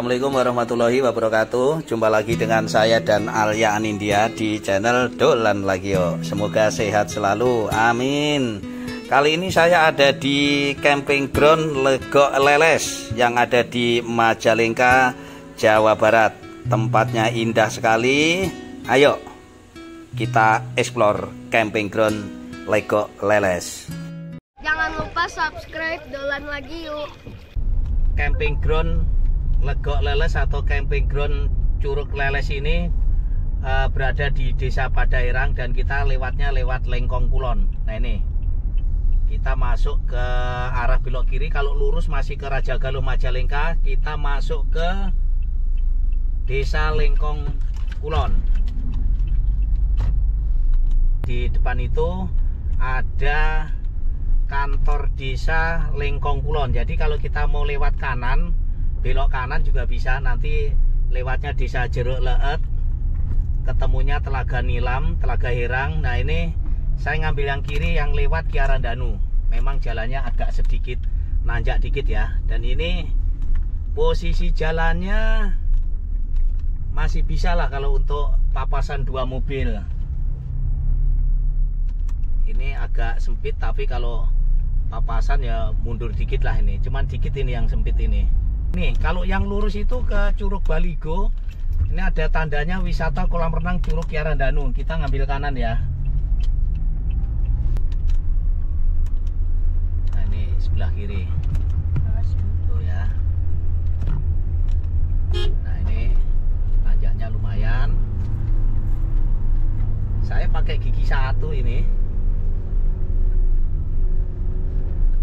Assalamualaikum warahmatullahi wabarakatuh. Jumpa lagi dengan saya dan Alia Anindya di channel Dolan Lagio. Semoga sehat selalu, amin. Kali ini saya ada di camping ground Legok Leles yang ada di Majalengka, Jawa Barat. Tempatnya indah sekali. Ayo kita explore camping ground Legok Leles. Jangan lupa subscribe Dolan Lagio. Camping ground Legok Leles atau camping ground Curug Leles ini berada di Desa Padairang dan kita lewatnya lewat Lengkong Kulon. Nah ini kita masuk ke arah belok kiri. Kalau lurus masih ke Raja Galuh Majalengka, kita masuk ke Desa Lengkong Kulon. Di depan itu ada kantor desa Lengkong Kulon. Jadi kalau kita mau lewat kanan, belok kanan juga bisa. Nanti lewatnya desa Jeruk Leet, ketemunya Telaga Nilam, Telaga Herang. Nah ini saya ngambil yang kiri yang lewat Kiara Danu. Memang jalannya agak sedikit nanjak dikit ya. Dan ini posisi jalannya masih bisa lah kalau untuk papasan dua mobil. Ini agak sempit, tapi kalau papasan ya mundur dikit lah ini. Cuman dikit ini yang sempit ini. Nih, kalau yang lurus itu ke Curug Baligo. Ini ada tandanya wisata kolam renang Curug Kiara Danu. Kita ngambil kanan ya. Nah, ini sebelah kiri. Tuh ya. Nah, ini tanjaknya lumayan. Saya pakai gigi satu ini.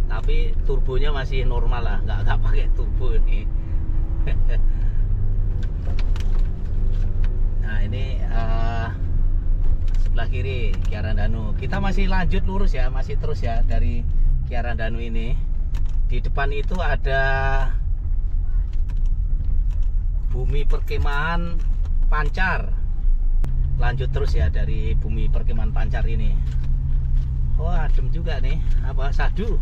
Tapi turbonya masih normal lah, nggak pakai turbo ini. Nah ini sebelah kiri Kiara Danu. Kita masih lanjut lurus ya, masih terus ya dari Kiara Danu ini. Di depan itu ada bumi perkemahan Pancar. Lanjut terus ya dari bumi perkemahan Pancar ini. Oh adem juga nih, apa sadu.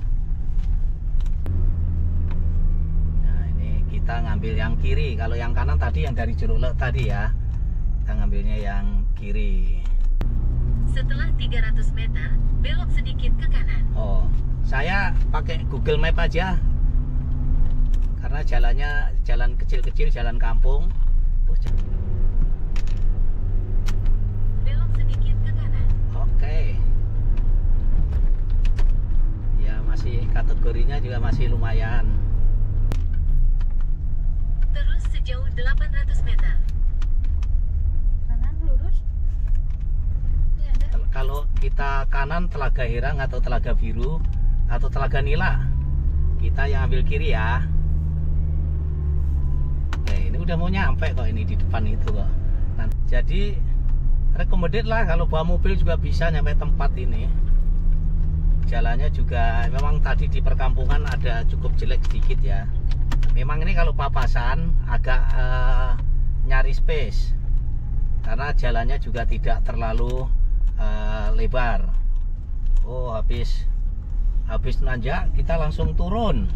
Kita ngambil yang kiri. Kalau yang kanan tadi yang dari Jeruk Leet tadi ya. Kita ngambilnya yang kiri. Setelah 300 meter, belok sedikit ke kanan. Oh, saya pakai Google Map aja. Karena jalannya jalan kecil-kecil, jalan kampung. Belok sedikit ke kanan. Oke. Ya, masih kategorinya juga masih lumayan. Terus sejauh 800 meter. Kanan lurus. Ini ada. Kalau kita kanan Telaga Herang atau Telaga Biru atau Telaga Nila, kita yang ambil kiri ya. Ini udah mau nyampe kok ini di depan itu kok. Nah, jadi recommended lah kalau bawa mobil juga bisa nyampe tempat ini. Jalannya juga memang tadi di perkampungan ada cukup jelek sedikit ya. Memang ini kalau papasan agak nyari space karena jalannya juga tidak terlalu lebar. Oh habis nanjak kita langsung turun.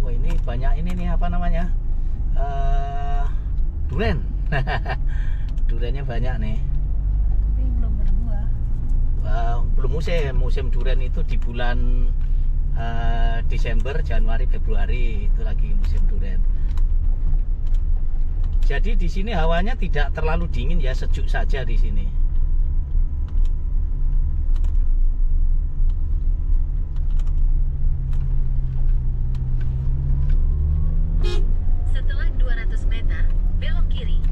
Wah ini banyak ini nih apa namanya duren. Durennya banyak nih. Tapi belum berbuah. Belum musim duren itu di bulan Desember, Januari, Februari itu lagi musim duren. Jadi di sini hawanya tidak terlalu dingin ya, sejuk saja di sini. Setelah 200 meter, belok kiri.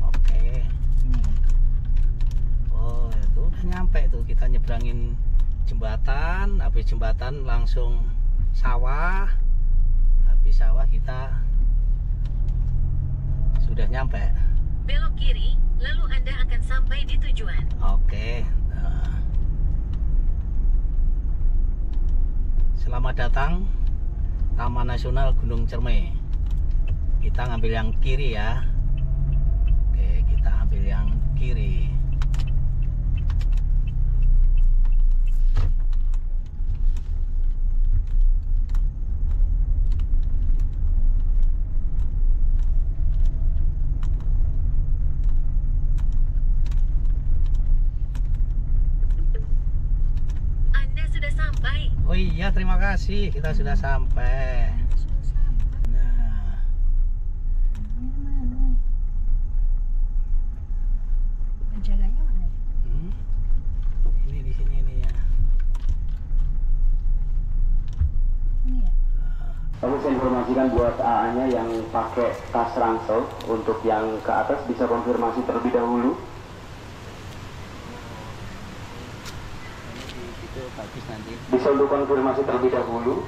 Oke. Sini ya. Oh, itu udah nyampe tuh, kita nyebrangin jembatan, habis jembatan langsung sawah. Habis sawah kita sudah nyampe. Belok kiri, lalu Anda akan sampai di tujuan. Oke. Selamat datang Taman Nasional Gunung Cermai. Kita ngambil yang kiri ya. Oke, kita ambil yang kiri. Oh iya, terima kasih. Kita sudah sampai. Nah, Penjaganya mana ya? ini di sini nih ya. Ini ya? Lalu saya informasikan buat AA-nya yang pakai tas ransel, untuk yang ke atas bisa konfirmasi terlebih dahulu. Itu bagus nanti. Bisa untuk konfirmasi terlebih dahulu.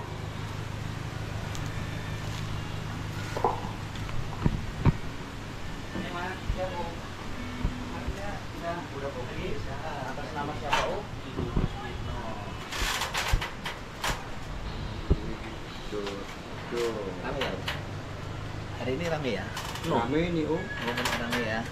Ini Mas, ya Bu. Harusnya udah bisa. Atas nama siapa, Oh? Ibu Kuswitno. Rame ya? Hari ini rame ya? Rame ini Om, Oh, benar rame ya.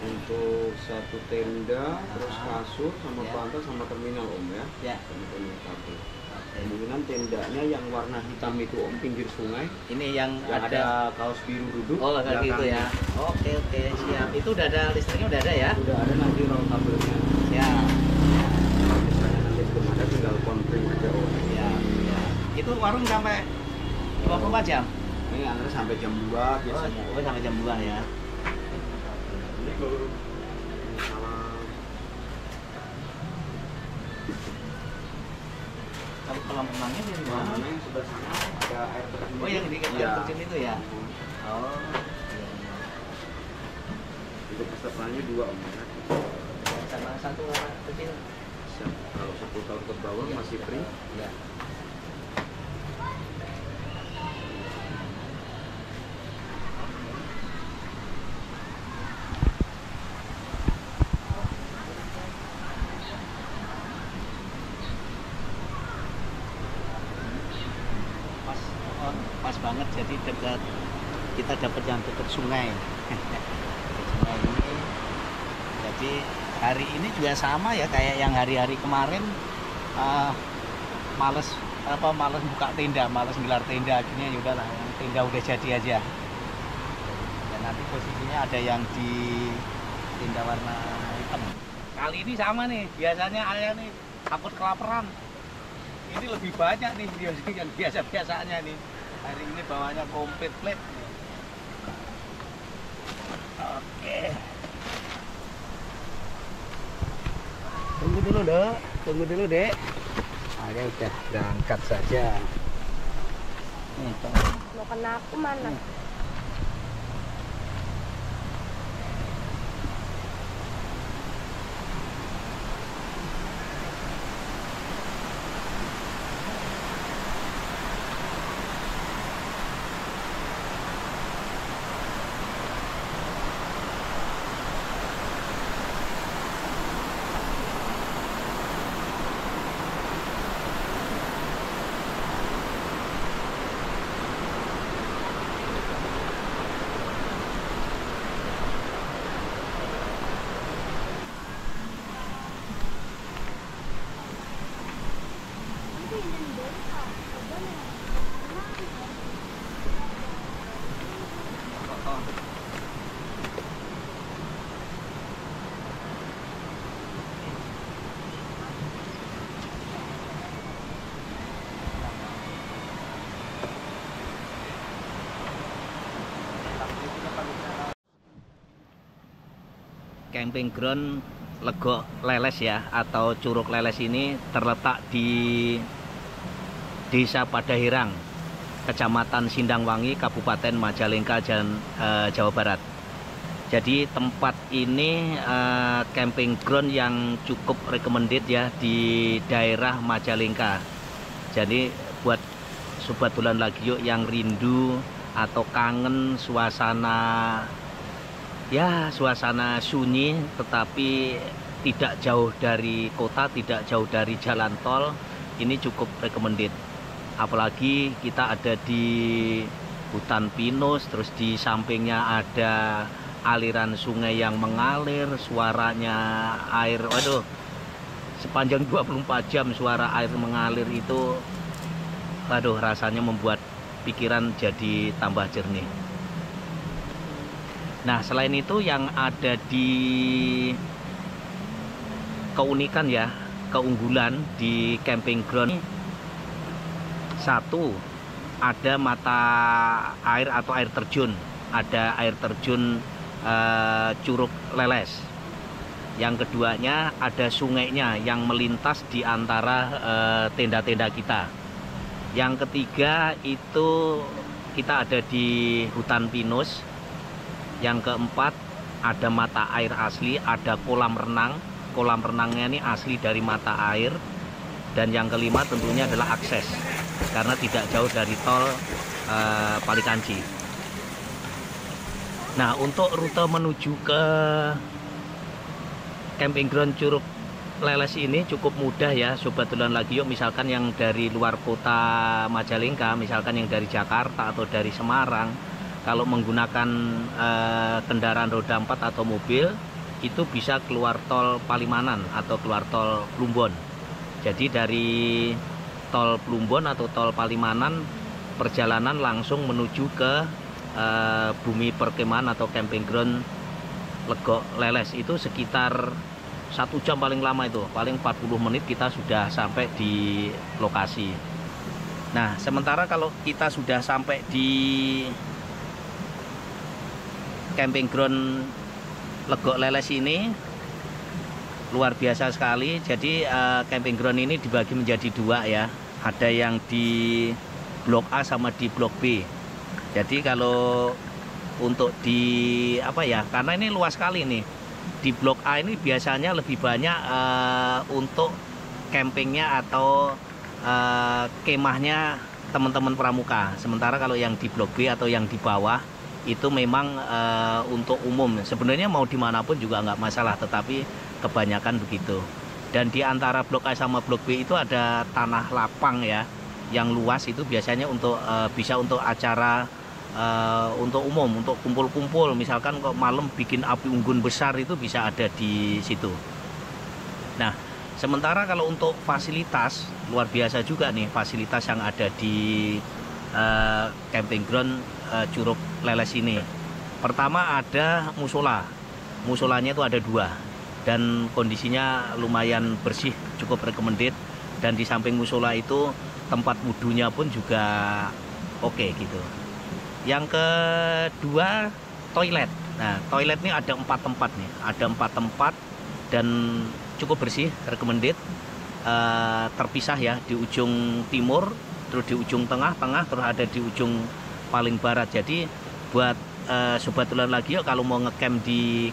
untuk satu tenda, terus kasur, sama Ya. pantai, sama terminal Om ya. Ya. Sama terminal kabel. Oke. Kemungkinan tendanya yang warna hitam itu Om, pinggir sungai, Ini yang yang ada kaos biru duduk. Oh, kayak gitu ya. Oke, siap. Itu udah ada listriknya, udah ada ya? Udah ada nanti roll kabelnya. Ya. Misalnya nanti belum ada, tinggal konfirm aja Om. Ya. Itu warung sampai 24 jam? Ini antara sampai jam 2 biasanya. Oh, sampai jam 2 ya. Kalau kolam renangnya dari mana? Yang sebelah sana ada air terjun. Oh, yang di air Iya. terjun itu ya? Oh, iya. Itu pesertanya 2 Om ya. Sama satu anak kecil. Kalau 10 tahun ke bawah Iya. masih free. Ya. Pas banget, jadi dekat, kita dapat yang dekat sungai. Dekat sungai ini, jadi hari ini juga sama ya kayak yang hari-hari kemarin. Males buka tenda, males gelar tenda, akhirnya yaudahlah, yang tenda udah jadi aja. Dan nanti posisinya ada yang di tenda warna hitam. Kali ini sama nih, biasanya ayah nih takut kelaparan. Ini lebih banyak nih yang biasa-biasanya nih. Hari ini bawahnya komplit plate. Oke. Tunggu dulu dek. Ada udah berangkat saja. Nih, Mau kena aku mana? Camping ground Legok Leles ya, atau Curug Leles ini terletak di Desa Padahirang, Kecamatan Sindangwangi, Kabupaten Majalengka, Jawa Barat. Jadi tempat ini camping ground yang cukup recommended ya di daerah Majalengka. Jadi buat sobat Dolan Lagi Yuk yang rindu atau kangen suasana sunyi tetapi tidak jauh dari kota, tidak jauh dari jalan tol, ini cukup recommended. Apalagi kita ada di hutan pinus, terus di sampingnya ada aliran sungai yang mengalir, suaranya air, waduh, sepanjang 24 jam suara air mengalir itu, waduh, rasanya membuat pikiran jadi tambah jernih. Nah, selain itu yang ada di keunikan ya, keunggulan di camping ground Satu, ada mata air atau air terjun, ada air terjun Curug Leles. Yang keduanya ada sungainya yang melintas di antara tenda-tenda kita. Yang ketiga itu kita ada di hutan pinus. Yang keempat ada mata air asli, ada kolam renang. Kolam renangnya ini asli dari mata air. Dan yang kelima tentunya adalah akses, karena tidak jauh dari tol Palikanci. Nah, untuk rute menuju ke camping ground Curug Leles ini cukup mudah ya Sobat Dolan Lagi Yuk. Misalkan yang dari luar kota Majalengka, misalkan yang dari Jakarta atau dari Semarang, kalau menggunakan kendaraan roda 4 atau mobil, itu bisa keluar tol Palimanan atau keluar tol Plumbon. Jadi dari tol Plumbon atau tol Palimanan, perjalanan langsung menuju ke bumi perkemahan atau camping ground Legok Leles. Itu sekitar 1 jam paling lama, itu paling 40 menit kita sudah sampai di lokasi. Nah, sementara kalau kita sudah sampai di camping ground Legok Leles ini luar biasa sekali. Jadi camping ground ini dibagi menjadi 2 ya. Ada yang di blok A sama di blok B. Jadi kalau untuk di karena ini luas sekali nih. Di blok A ini biasanya lebih banyak untuk campingnya atau kemahnya teman-teman pramuka. Sementara kalau yang di blok B atau yang di bawah itu memang untuk umum. Sebenarnya mau dimanapun juga nggak masalah, tetapi kebanyakan begitu. Dan di antara blok A sama blok B itu ada tanah lapang ya, yang luas. Itu biasanya untuk bisa untuk acara untuk umum, untuk kumpul-kumpul. Misalkan kok malam bikin api unggun besar, itu bisa ada di situ. Nah, sementara kalau untuk fasilitas, luar biasa juga nih fasilitas yang ada di camping ground Curug Leles ini. Pertama ada musola. Musolanya itu ada 2 dan kondisinya lumayan bersih, cukup recommended. Dan di samping musola itu tempat wudhunya pun juga oke gitu. Yang kedua toilet. Nah, toilet ini ada 4 tempat nih. Ada 4 tempat dan cukup bersih, recommended. Terpisah ya, di ujung timur, terus di ujung tengah, terus ada di ujung paling barat. Jadi buat Sobat Dolan Lagi Yuk kalau mau ngecamp di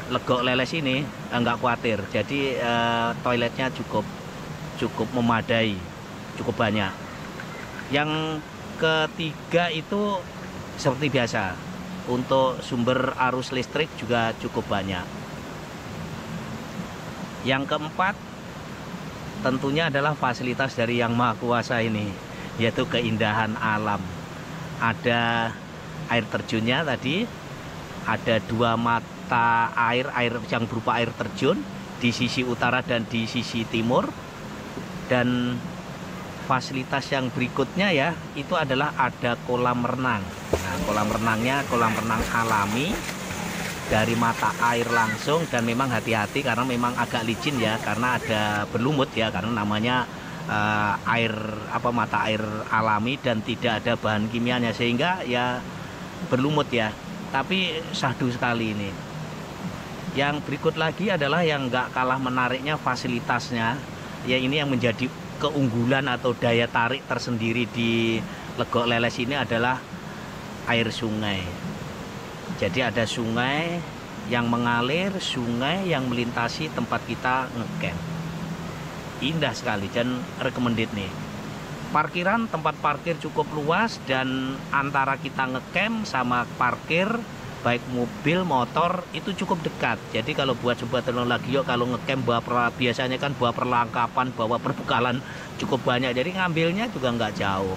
Legok Leles ini nggak khawatir. Jadi toiletnya cukup memadai, cukup banyak. Yang ketiga itu seperti biasa, untuk sumber arus listrik juga cukup banyak. Yang keempat tentunya adalah fasilitas dari Yang Maha Kuasa ini, yaitu keindahan alam. Ada air terjunnya tadi, ada 2 mata air yang berupa air terjun di sisi utara dan di sisi timur. Dan fasilitas yang berikutnya ya, itu adalah ada kolam renang. Nah, kolam renangnya kolam renang alami dari mata air langsung, dan memang hati-hati karena memang agak licin ya, karena ada berlumut ya, karena namanya mata air alami dan tidak ada bahan kimianya, sehingga ya berlumut ya, tapi syahdu sekali ini. Yang berikut lagi adalah yang nggak kalah menariknya fasilitasnya ya, ini yang menjadi keunggulan atau daya tarik tersendiri di Legok Leles ini adalah air sungai. Jadi ada sungai yang mengalir, sungai yang melintasi tempat kita ngecamp. Indah sekali dan recommended nih. Parkiran, tempat parkir cukup luas, dan antara kita ngecamp sama parkir baik mobil, motor itu cukup dekat. Jadi kalau buat Sobat Dolan Lagi Yuk kalau ngecamp biasanya kan bawa perlengkapan, bawa perbekalan cukup banyak, jadi ngambilnya juga nggak jauh,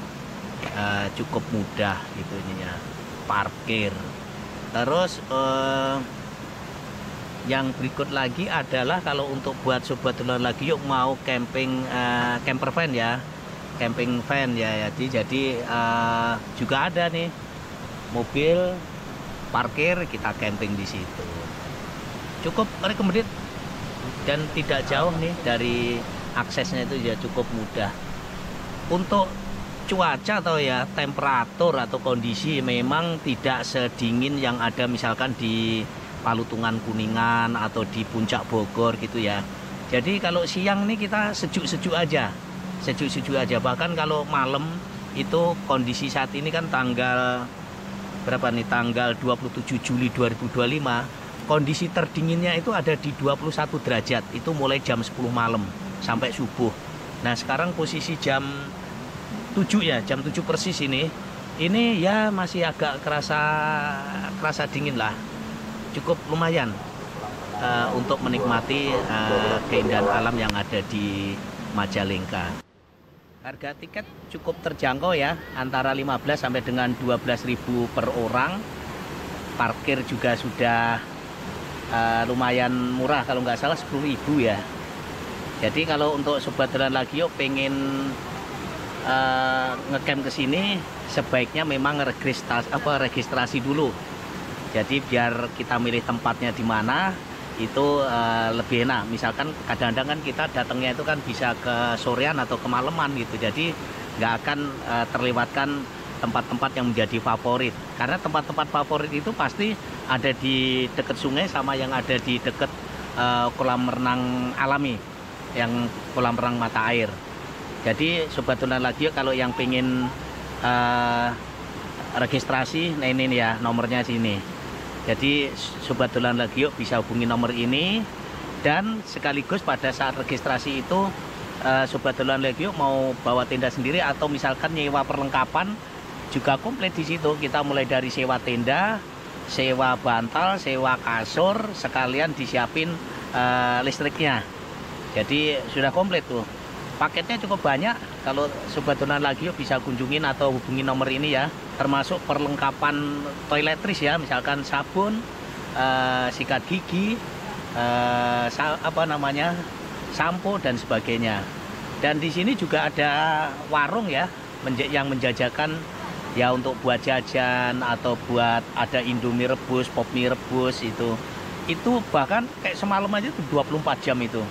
cukup mudah gitu ininya parkir. Terus yang berikut lagi adalah kalau untuk buat Sobat Dolan Lagi Yuk mau camping camper van ya, camping van ya, jadi juga ada nih mobil parkir, kita camping di situ. Cukup recommended dan tidak jauh nih dari aksesnya, itu ya cukup mudah. Untuk cuaca atau ya temperatur atau kondisi memang tidak sedingin yang ada misalkan di Palutungan Kuningan atau di Puncak Bogor gitu ya. Jadi kalau siang nih kita sejuk-sejuk aja, bahkan kalau malam itu kondisi saat ini kan tanggal berapa nih, tanggal 27 Juli 2025, kondisi terdinginnya itu ada di 21 derajat, itu mulai jam 10 malam sampai subuh. Nah sekarang posisi jam 7 ya, jam 7 persis ini ya masih agak kerasa dingin lah, cukup lumayan untuk menikmati keindahan alam yang ada di Majalengka. Harga tiket cukup terjangkau ya, antara 15 sampai dengan 12.000 per orang. Parkir juga sudah lumayan murah, kalau nggak salah 10.000 ya. Jadi kalau untuk Sobat Dolan Lagi yuk pengen ngecamp ke sini, sebaiknya memang registrasi dulu. Jadi biar kita milih tempatnya di mana itu lebih enak. Misalkan kadang-kadang kan kita datangnya itu kan bisa ke sorean atau kemalaman gitu. Jadi nggak akan terlewatkan tempat-tempat yang menjadi favorit. Karena tempat-tempat favorit itu pasti ada di dekat sungai sama yang ada di dekat kolam renang alami, yang kolam renang mata air. Jadi Sobat Dolan Lagi yuk kalau yang pengen registrasi, nah ini ya nomornya sini. Jadi Sobat Dolan Lagi yuk bisa hubungi nomor ini, dan sekaligus pada saat registrasi itu Sobat Dolan Lagi yuk mau bawa tenda sendiri atau misalkan nyewa perlengkapan juga komplit di situ. Kita mulai dari sewa tenda, sewa bantal, sewa kasur, sekalian disiapin listriknya. Jadi sudah komplit tuh. Paketnya cukup banyak. Kalau Sobat Dolan Lagi yuk bisa kunjungin atau hubungi nomor ini ya. Termasuk perlengkapan toiletries ya, misalkan sabun, sikat gigi, sampo dan sebagainya. Dan di sini juga ada warung ya, yang menjajakan ya untuk buat jajan atau buat ada Indomie rebus, pop mie rebus itu bahkan kayak semalam aja tuh 24 jam itu.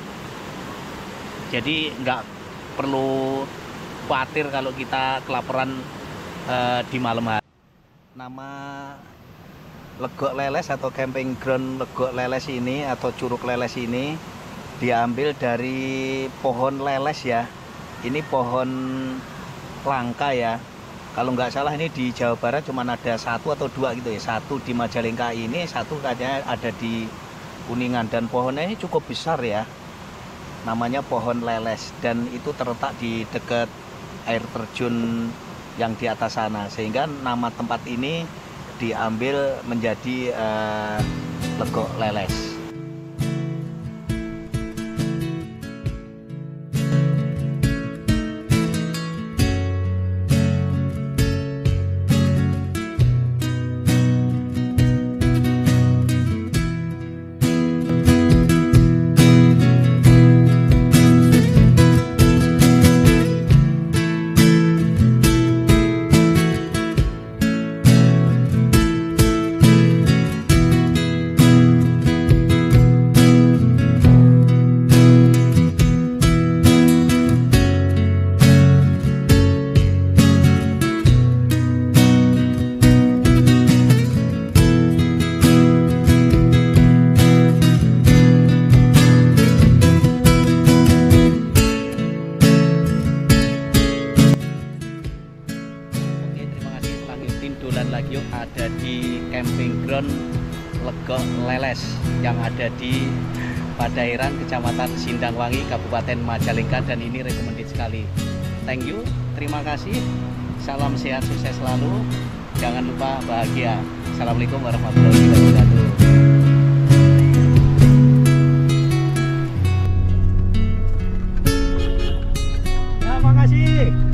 Jadi nggak perlu khawatir kalau kita kelaparan di malam hari. Nama Legok Leles atau camping ground Legok Leles ini atau Curug Leles ini diambil dari pohon leles ya. Ini pohon langka ya. Kalau nggak salah ini di Jawa Barat cuma ada 1 atau 2 gitu ya. 1 di Majalengka ini, 1 katanya ada di Kuningan, dan pohonnya ini cukup besar ya. Namanya pohon leles dan itu terletak di dekat air terjun yang di atas sana, sehingga nama tempat ini diambil menjadi Legok Leles. Dolan Lagi yuk ada di camping ground Legok Leles yang ada di Padairan, Kecamatan Sindangwangi, Kabupaten Majalengka, dan ini recommended sekali. Thank you, terima kasih, salam sehat sukses selalu, jangan lupa bahagia. Assalamualaikum warahmatullahi wabarakatuh. Terima kasih.